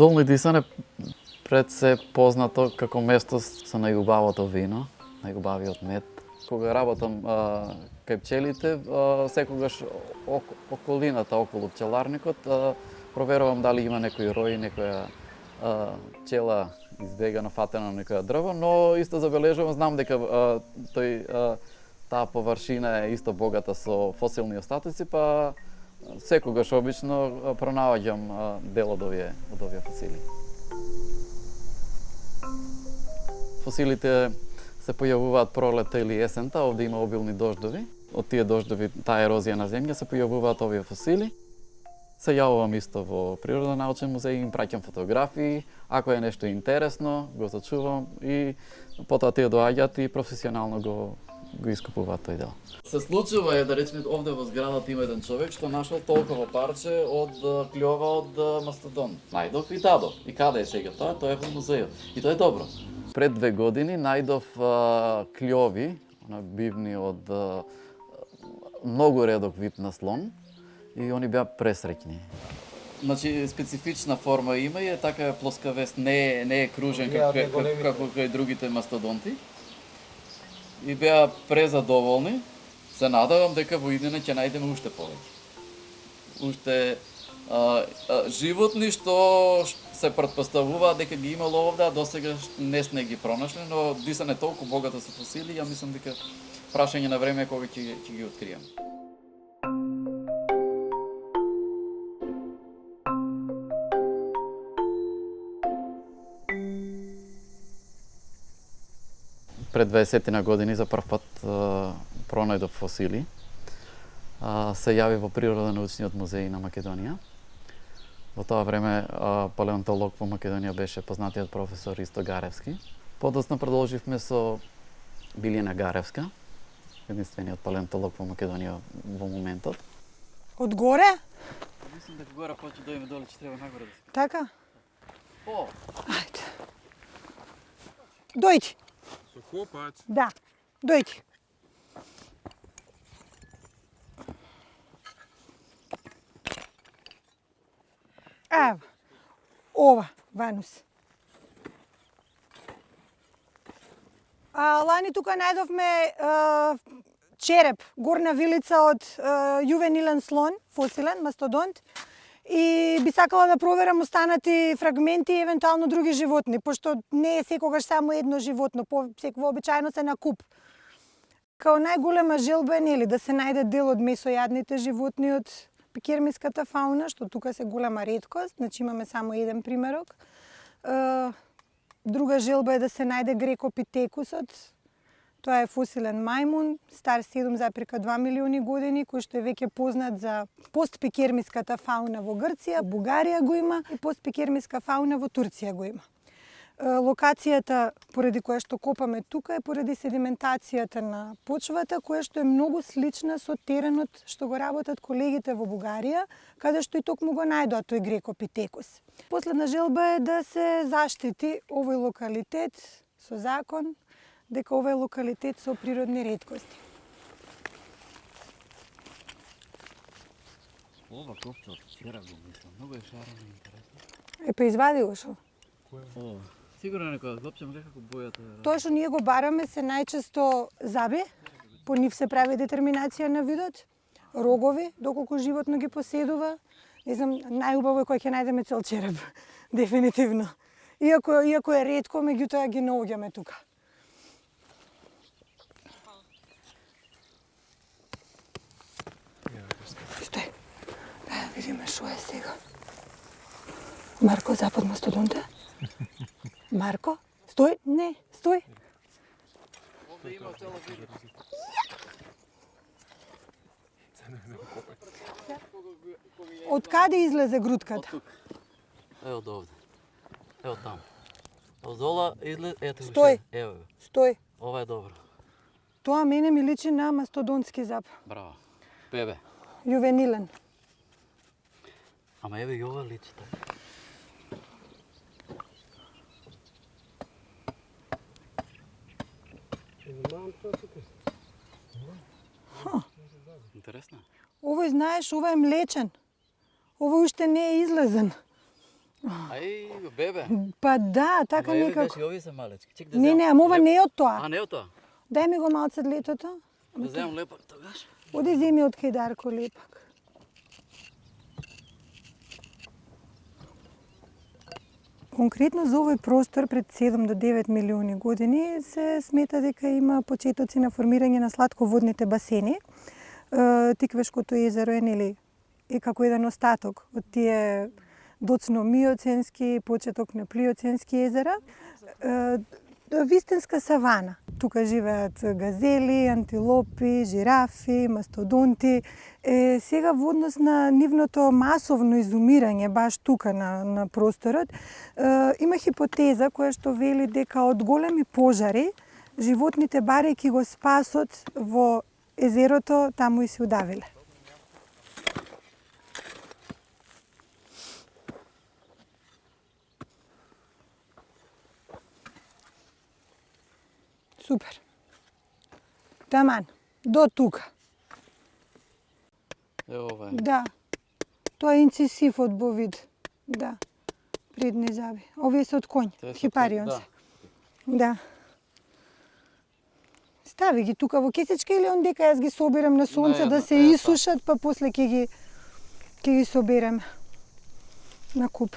Долни Дисане пред се познато како место со најубавото вино, најубавиот мед. Кога работам кај пчелите, секогаш околината околу пчеларникот проверувам дали има некој рој, некоја пчела избегана, фатена на некоја дрво, но исто забележувам, знам дека таа површина е исто богата со фосилни остатоци, па секогаш обично пронаоѓам дел од овие фосили. Фосилите се појавуваат пролетта или есента, овде има обилни дождови. Од тие дождови, таа ерозија на земја, се појавуваат овие фосили. Се јавувам исто во Природонаучен музеј, им праќам фотографии, ако е нешто интересно, го зачувам и потоа тие доаѓаат и професионално го искупуваат тој дел. Се случува да речеме овде во зградата има еден човек што нашол толкова парче од клјова од мастодон. Најдов и дадов. И каде е сега тоа? Тоа е во музејот. И тоа е добро. Пред 2 години најдов клјови, бивни од многу редок вид на слон и они беа пресреќни. Значи специфична форма има и е така плоскавест, не е кружен како кај другите мастодонти. И беа презадоволни. Се надевам дека во иднина ќе најдеме уште повеќе. Уште животни што се претпоставуваат дека ги имало овде, а досега не сме ги пронашле, но Дисане е толку богата со фосили, ја мислам дека прашање на време кога ќе ги откриеме. Пред 20 години за прв пат пронајдов фосили. Се јави во Природонаучниот музеј на Македонија. Во тоа време палеонтолог во Македонија беше познатиот професор Ристо Гаревски. Подоцна продолживме со Билјана Гаревска, единствениот палеонтолог во Македонија во моментот. Од горе? Мислам дека горе почне да идеме доле, че треба нагоре да се. Така? О! Ајде. Дојди. Со копач? Да, дојди. Ево, ова, Ванус. Лани тука најдовме череп, горна вилица од јувенилен слон, фосилен, мастодонт. И би сакала да проверам останати фрагменти и евентуално други животни, пошто не е секогаш само едно животно, вообичаено се на куп. Као најголема желба е нели да се најде дел од месојадните животни од пикермиската фауна, што тука се голема реткост, значи имаме само еден примерок. Друга желба е да се најде грекопитекусот. Тоа е фосилен мајмун, стар 7,2 милиони години, кој што е веќе познат за постпикермиската фауна во Грција, Бугарија го има и постпикермиска фауна во Турција го има. Локацијата поради која што копаме тука е поради седиментацијата на почвата, која што е многу слична со теренот што го работат колегите во Бугарија, каде што и токму го најдоа тој грекопитекус. Последна желба е да се заштити овој локалитет со закон, дека ова е локалитет со природни реткости. Ова копче од вчера го мислам, многу е шарено и интересно. Па извади го шо? Ова. Сигурно некоја копче, некако бојата е. Тоа што ние го бараме се најчесто заби, по нив се прави детерминација на видот, рогови, доколку животно ги поседува. Не знам, најубаво е кој ќе најдеме цел череп, дефинитивно. Иако е ретко, меѓутоа ги наоѓаме тука. Стој. Да видиме шо е сега. Марко, запад мастодонта? Марко? Стој? Не, стој. Овде има цела вида. Од каде излезе грудката? Од тук. Ево од овде. Ево таму. Од дола излезе, ето го. Стој. Ево го. Стој. Ова е добро. Тоа мене ми личи на мастодонтски зап. Браво. Бебе. Јувенилен. Ама еве и ова личи така. Интересно. Овој, знаеш, ова е млечен. Овој уште не е излезен. Ај, бебе. Па да, така Ама еве некако. беше, овие се малечки. Чек да Не, земам. не, ама ова не е од тоа. А, не од тоа. Дај ми го малце од летото. Да земам лепак тогаш. Оди земи од кај Дарко лепак. Конкретно за овој простор пред 7 до 9 милиони години се смета дека има почетоци на формирање на слатководните басени. Тиквешкото езеро е, нели, е како еден остаток од тие доцно миоценски, почеток на плиоценски езера. Вистинска савана. Тука живеат газели, антилопи, жирафи, мастодонти. Сега во однос на нивното масовно изумирање баш тука на просторот, има хипотеза која што вели дека од големи пожари животните барајќи го спасот во езерото таму и се удавиле. Супер. Таман, до тука. Е, ова е. Да. Тоа е инцисив од бовид. Да. Предни заби. Овие се од конј. Тоа се од Хипарион конј, се. Да. Стави ги тука во кесичка или ондека јас ги собирам на сонце да се исушат, па после ќе ги соберам на куп.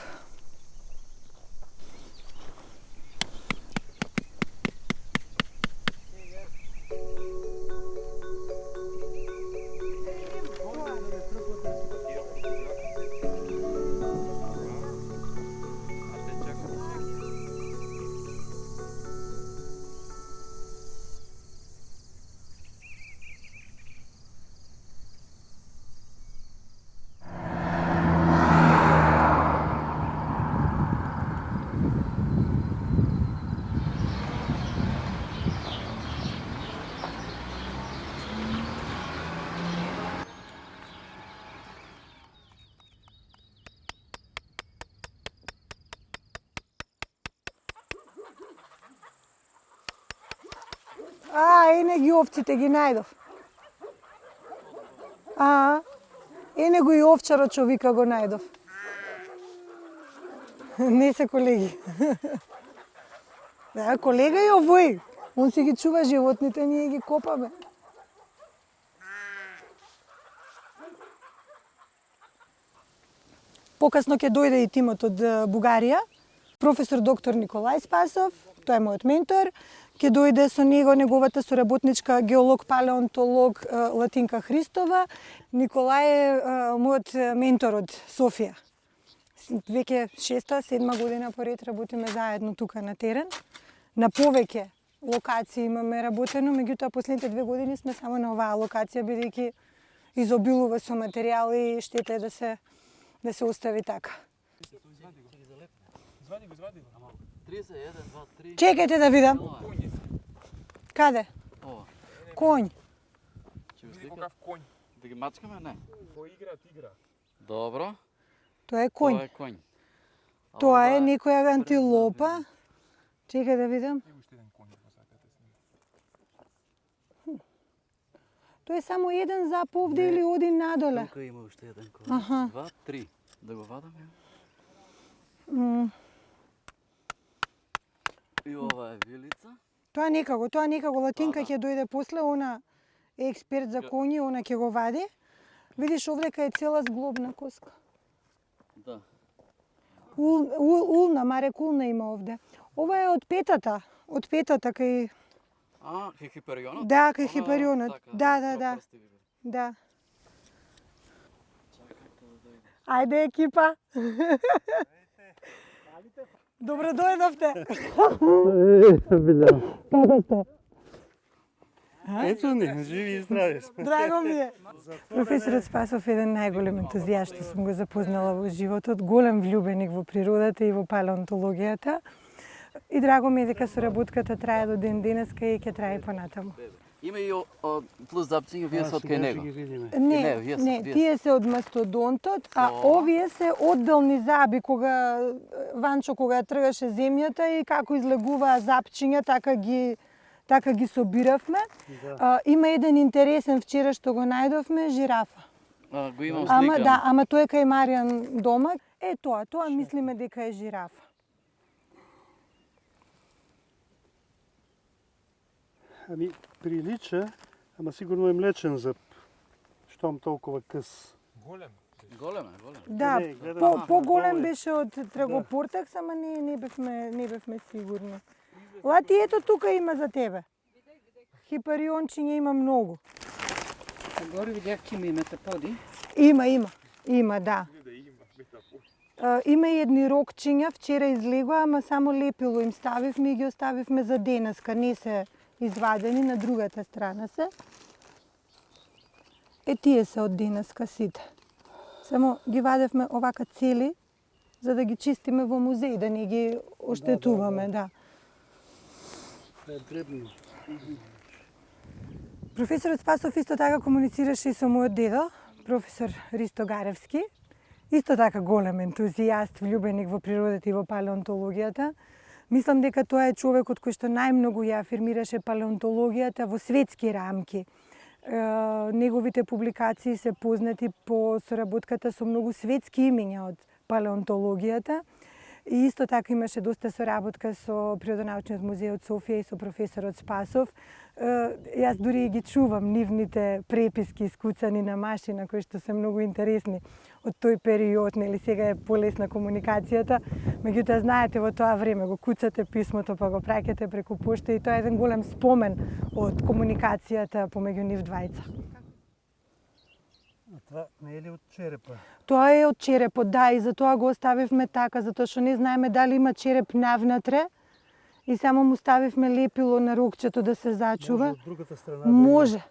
Ене ги овците ги најдов. Ене го и овчарот што вика го најдов. Не се колеги. Да, колега и овој. Он си ги чува животните, ние ги копаме. Покасно ќе дојде и тимот од Бугарија. Професор доктор Николај Спасов, тој е мојот ментор, ќе дојде со него неговата соработничка геолог, палеонтолог Латинка Христова. Николај е мојот ментор од Софија. Веќе 6-7 година поред работиме заедно тука на терен. На повеќе локации имаме работено, меѓутоа последните 2 години сме само на оваа локација, бидејќи изобилува со материјали и штета е да се остави така. Извади го. 31, 2, 3. Чекајте да видам. Каде? Ова. Конј. Види какав конј. Да ги мачкаме, не? Кој игра? Добро. Тоа е конј. Тоа е конј. Тоа е некоја антилопа. Чекај да видам. Тоа е само еден зап овде или один надоле? Тука има уште еден конј. 2, 3. Да го вадаме. И ова е вилица. Тоа некако Латинка ќе дојде после, она е експерт за коњи, она ќе го вади. Видиш овдека е цела зглобна коска. Да. Улна, марек улна има овде. Ова е од петата кај... Кај хиперионот? Да, кај хиперионот. Да. Да. Ајде екипа. Добро дојдовте. Како сте? Ето ни, живи и здрави. Драго ми е. Професорот Спасов е еден најголем ентузијаст што сум го запознала во животот, голем влюбеник во природата и во палеонтологијата. И драго ми е дека соработката трае до ден денеска и ќе трае понатаму. Има и плюс запчиња, вие се од кај него. Не, тие се од мастодонтот, а овие се одделни заби кога Ванчо кога тргаше земјата и како излегуваа запчиња, така ги собиравме. Има еден интересен вчера што го најдовме, жирафа. Го имам слика. Ама тој е кај Маријан дома. Тоа мислиме дека е жирафа. Ами, прилича, ама сигурно е млечен зъб. Щом толкова къс. Голем е. Да, Не, гледам, по-голем долу е. беше од трагопортакс, ама не бевме сигурни. Лати, ето тука има за тебе. Хипариончиња има многу. А горе видях, че има метаподи. Има, да. Има и едни рокчиња, вчера излегоа, ама само лепило им ставивме и ги оставивме за денеска. Не се извадени, на другата страна се. Тие се од денеска сите. Само ги вадевме овака цели, за да ги чистиме во музеј, да не ги оштетуваме, да. Е дребно. Професорот Спасов исто така комуницираше и со мојот дедо, професор Ристо Гаревски. Исто така голем ентузијаст, влюбеник во природата и во палеонтологијата. Мислам дека тоа е човекот кој што најмногу ја афирмираше палеонтологијата во светски рамки. Неговите публикации се познати по соработката со многу светски имиња од палеонтологијата. И исто така имаше доста соработка со Природонаучниот музеј од Софија и со професорот Спасов. Јас дури ги чувам нивните преписки искуцани на машина, кои што се многу интересни од тој период, нели сега е полесна комуникацијата, меѓутоа знаете во тоа време го куцате писмото па го праќате преку пошта и тоа е еден голем спомен од комуникацијата помеѓу нив двајца. А това не е ли от черепа? Тоа е од черепот, да, и затоа го оставивме така, затоа што не знаеме дали има череп навнатре и само му ставивме лепило на рокчето да се зачува. Може от другата страна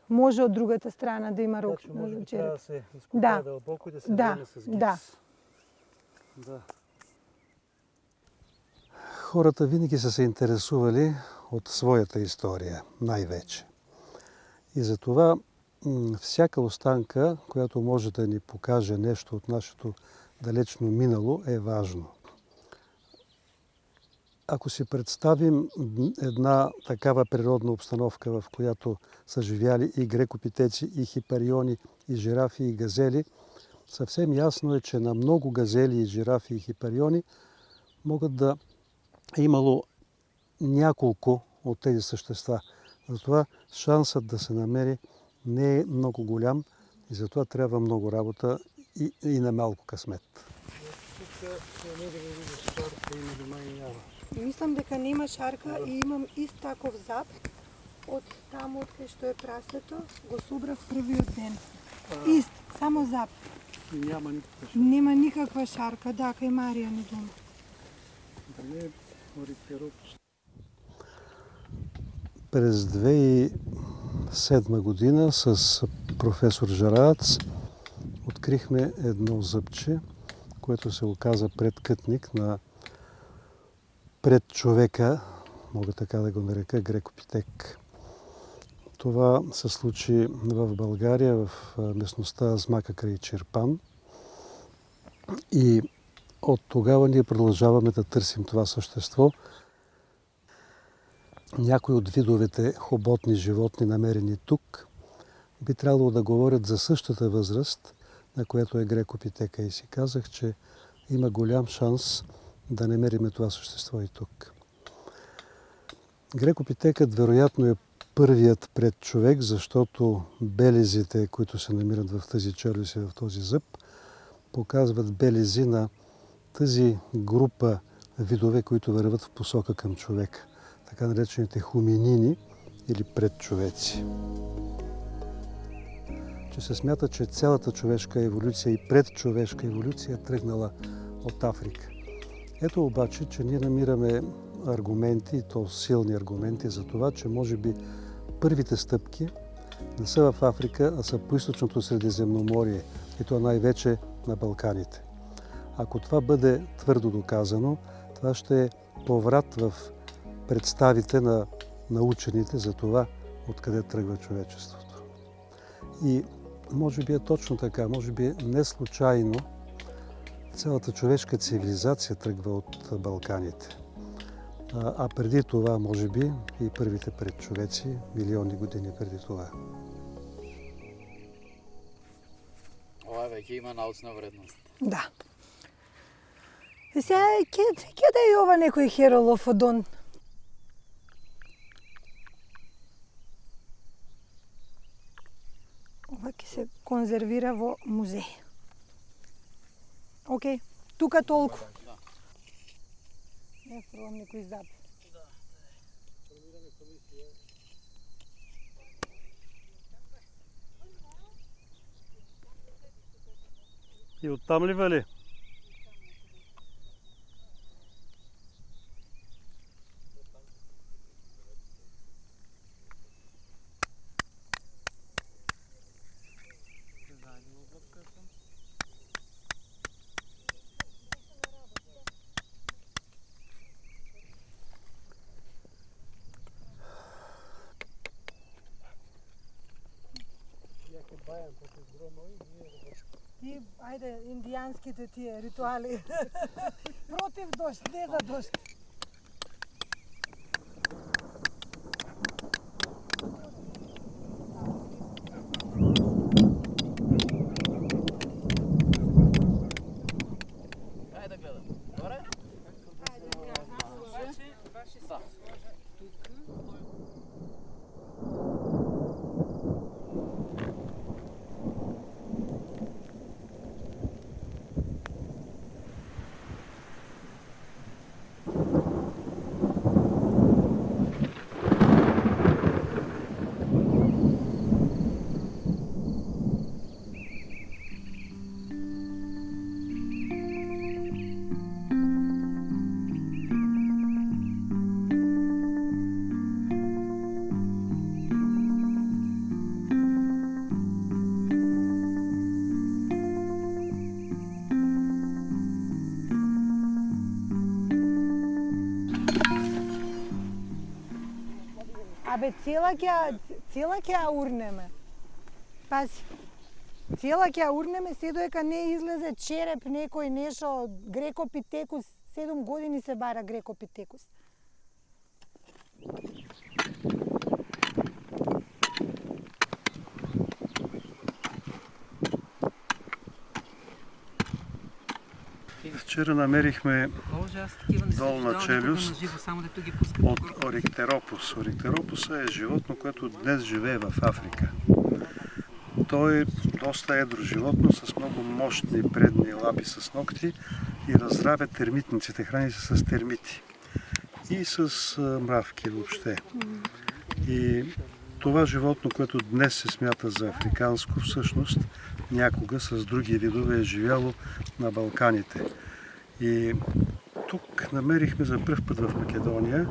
Може од другата страна да има рок може би трябва череп. да се изкопае дълбоко и да се вземе с гипс. Да. Хората винаги са се интересували от своята история, най-вече. И затова всяка останка, която може да ни покаже нещо от нашето далечно минало, е важно. Ако си представим една такава природна обстановка, в която са живяли и грекопитеци, и хипариони, и жирафи, и газели, съвсем ясно е, че на много газели, и жирафи, и хипариони могат да е имало няколко от тези същества. Затова шансът да се намери не е много голям и затова трябва много работа и на малко късмет. Мислам дека нема шарка и имам ист таков зап од таму од кај што е прасето, го собрав првиот ден. Ист, само зап. Няма никаква шарка. Нема никаква шарка, да, кај Марија ни дома. Дали е орикеропче? През 2007 година с професор Жарац открихме едно зъбче, което се оказа предкътник на пред човека, мога така да го нарека, грекопитек. Това се случи в България, в местността Азмака край Чирпан. И от тогава ние продължаваме да търсим това същество. Някои от видовете хоботни животни, намерени тук, би трябвало да говорят за същата възраст, на която е грекопитека. И си казах, че има голям шанс да намерим това същество и тук. Грекопитекът вероятно е първият предчовек, защото белезите, които се намират в тази челюст и в този зъб, показват белези на тази група видове, които върват в посока към човека. Така наречените хоминини или предчовеци. Че се смята, че цялата човешка еволюция и предчовешка еволюция е тръгнала от Африка. Ето обаче, че ние намираме аргументи, и то силни аргументи за това, че може би първите стъпки не са в Африка, а са по източното Средиземноморие, и то най-вече на Балканите. Ако това бъде твърдо доказано, това ще е поврат в представите на учените за това, откъде тръгва човечеството. И може би е точно така, може би не случайно цялата човешка цивилизация тръгва от Балканите. А преди това, може би, и първите предчовеци, милиони години преди това. Ова веќе има научна вредност. Да. Сега ќе да е ова некој херолофодон. Ова ќе се конзервира во музеј. Океј, тука толку. Не фрлам некој зап. И оттам ли вали? Ти, ајде, индијанските тие ритуали. Против дожд, не за дожд. Ајде гледам. Горе? Абе, цела ќе ја урнеме. Пази. Цела ќе ја урнеме, се додека не излезе череп некој нешто, грекопитекус, 7 години се бара грекопитекус. Вчера намерихме долна челюст от Ориктеропус. Ориктеропуса е животно, което днес живее в Африка. Той е доста едро животно с много мощни предни лапи с ногти и разравя термитниците, храни се с термити и с мравки въобще. И това животно, което днес се смята за африканско, всъщност някога с други видове е живяло на Балканите. И тук намерихме за пръв път в Македония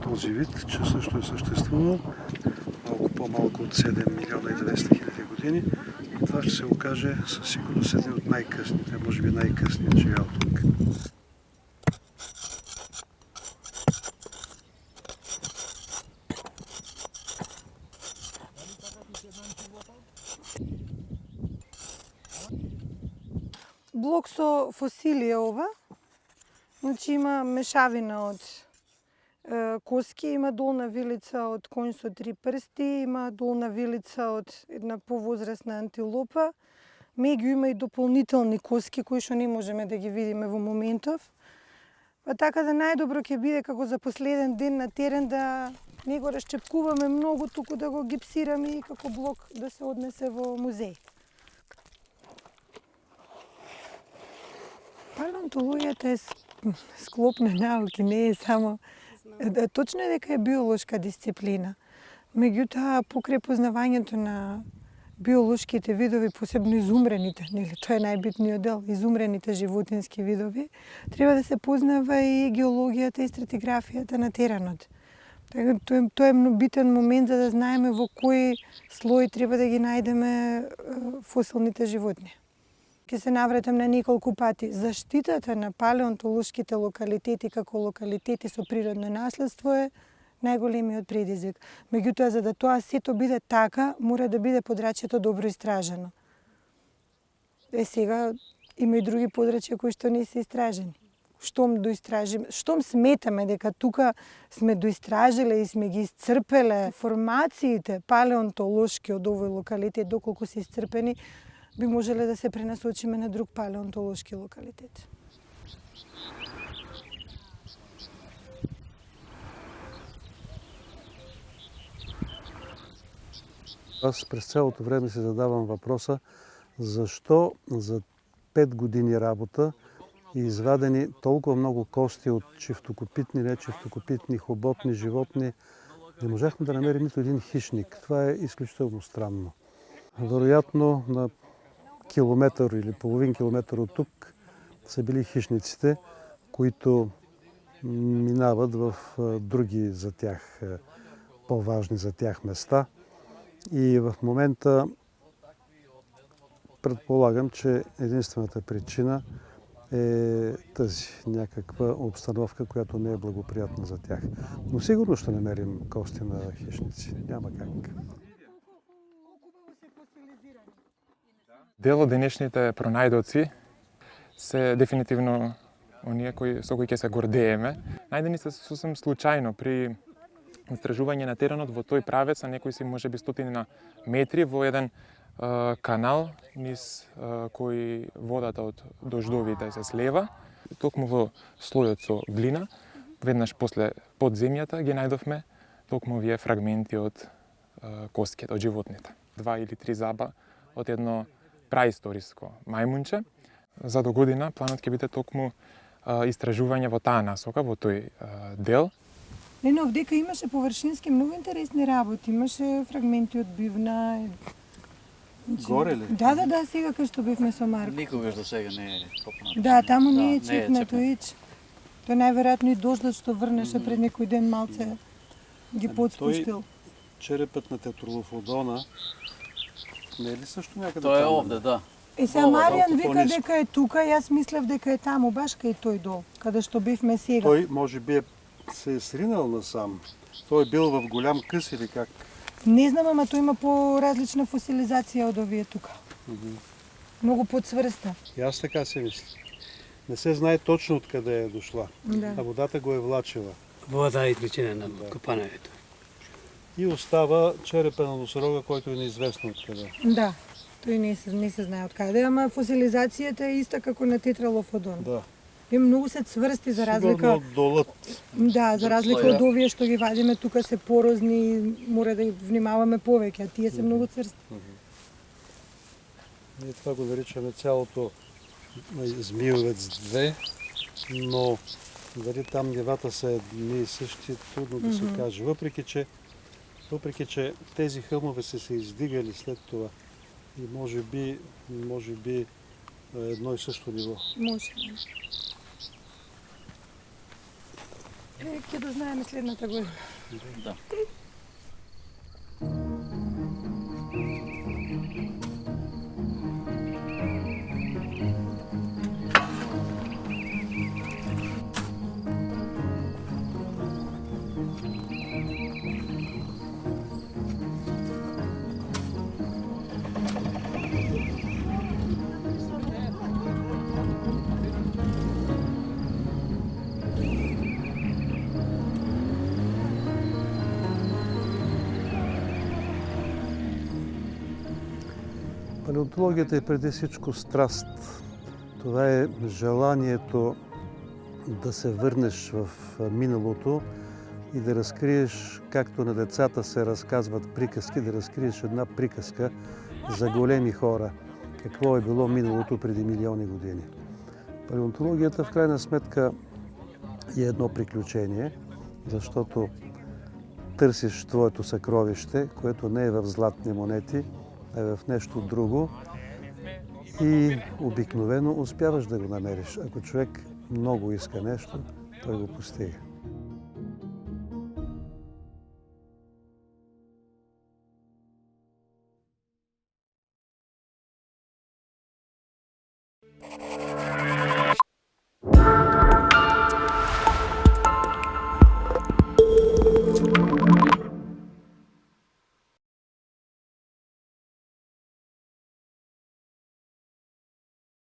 този вид, че също е съществувал много по-малко от 7 милиона и 200 хиляди години. И това ще се окаже със сигурност един от най-късните, може би най-късният живял тук. Блок со фосили е ова. Значи има мешавина од коски, има долна вилица од конј со 3 прсти, има долна вилица од една повозрасна антилопа. Меѓу има и дополнителни коски кои што не можеме да ги видиме во моментов. Па така да најдобро ќе биде како за последен ден на терен да не го расчепкуваме многу, туку да го гипсираме и како блок да се однесе во музеј. Палеонтологијата е склоп на науки, не е само... Точно е дека е биолошка дисциплина. Меѓутоа, покрај познавањето на биолошките видови, посебно изумрените, нели, тоа е најбитниот дел, изумрените животински видови, треба да се познава и геологијата и стратиграфијата на теренот. Тоа е битен момент за да знаеме во кој слој треба да ги најдеме фосилните животни. Ке се навратам на неколку пати. Заштитата на палеонтолошките локалитети како локалитети со природно наследство е најголемиот предизвик. Меѓутоа, за да тоа сето биде така, мора да биде подрачјето добро истражено. Сега има и други подрачја кои што не се истражени. Штом сметаме дека тука сме доистражиле и сме ги исцрпеле информациите палеонтолошки од овој локалитет, доколку се исцрпени, би можеле да се пренасочиме на друг палеонтолошки локалитет. Аз през цялото време си задавам въпроса, защо за 5 години работа и извадени толкова много кости от чифтокопитни, нечифтокопитни, хоботни животни, не можахме да намерим нито един хищник. Това е изключително странно. Вероятно на километър или половин километър от тук са били хищниците, които минават в други за тях, по-важни за тях места. И в момента предполагам, че единствената причина е тази някаква обстановка, която не е благоприятна за тях. Но сигурно ще намерим кости на хищници. Няма как. Дел од денешните пронајдоци се дефинитивно оние со кои ќе се гордееме. Најдени се сосем случајно при истражување на теренот во тој правец, а некои си можеби стотини на метри во еден канал низ кој водата од дождовите се слева. Токму во слојот со глина, веднаш после под земјата ги најдовме токму овие фрагменти од коските, од животните. 2 или 3 заба од едно праисториско мајмунче. За до година планот ќе биде токму истражување во таа насока, во тој дел. Не, но овдека имаше површински многу интересни работи. Имаше фрагменти од бивна. Горе ли? Да, сега кај што бевме со Марко. Никогаш до сега не е копнато. Да, таму не е Да, чекнато ич. Тој најверојатно и дождот што врнеше пред некој ден малце ги подспуштил. Черепът на Тетралофодона не е ли също някъде Тоа е там? овде, да. Сега Ова, Маријан малку вика пониско. дека е тука, јас мислев дека е таму, баш кај тој дол, каде што бевме сега. Той може би се е сринал насам. Той е бил в голям къс или как? Не знам, ама тој има по-различна фосилизација од овие тука. Многу подсврста. И аз така си мисля. Не се знае точно откъде е дошла, Да. а водата го е влачила. Вода е причина на копането. И остава черепа на носорога, който е неизвестно откъде. Да. Тој не се знае откаде, ама фосилизацијата е иста како на тетралофодон. Да. И многу се цврсти за разлика. Сигурно долът. Да, за разлика Слоја. од овие што ги вадиме тука се порозни, мора да внимаваме повеќе, а тие се многу цврсти. Ние това го наричаме цялото Змиовец 2, но дали там нивата са едни и същи, трудно да се каже. Въпреки, че тези хълмове са се издигали след това и може би едно и също ниво. Може. Ќе да знаеме следната година. Да. Палеонтологията е преди всичко страст. Това е желанието да се върнеш в миналото и да разкриеш, както на децата се разказват приказки, да разкриеш една приказка за големи хора. Какво е било миналото преди милиони години. Палеонтологията в крайна сметка е едно приключение, защото търсиш твоето съкровище, което не е в златни монети, а е в нещо друго и обикновено успяваш да го намериш. Ако човек много иска нещо, той го постига.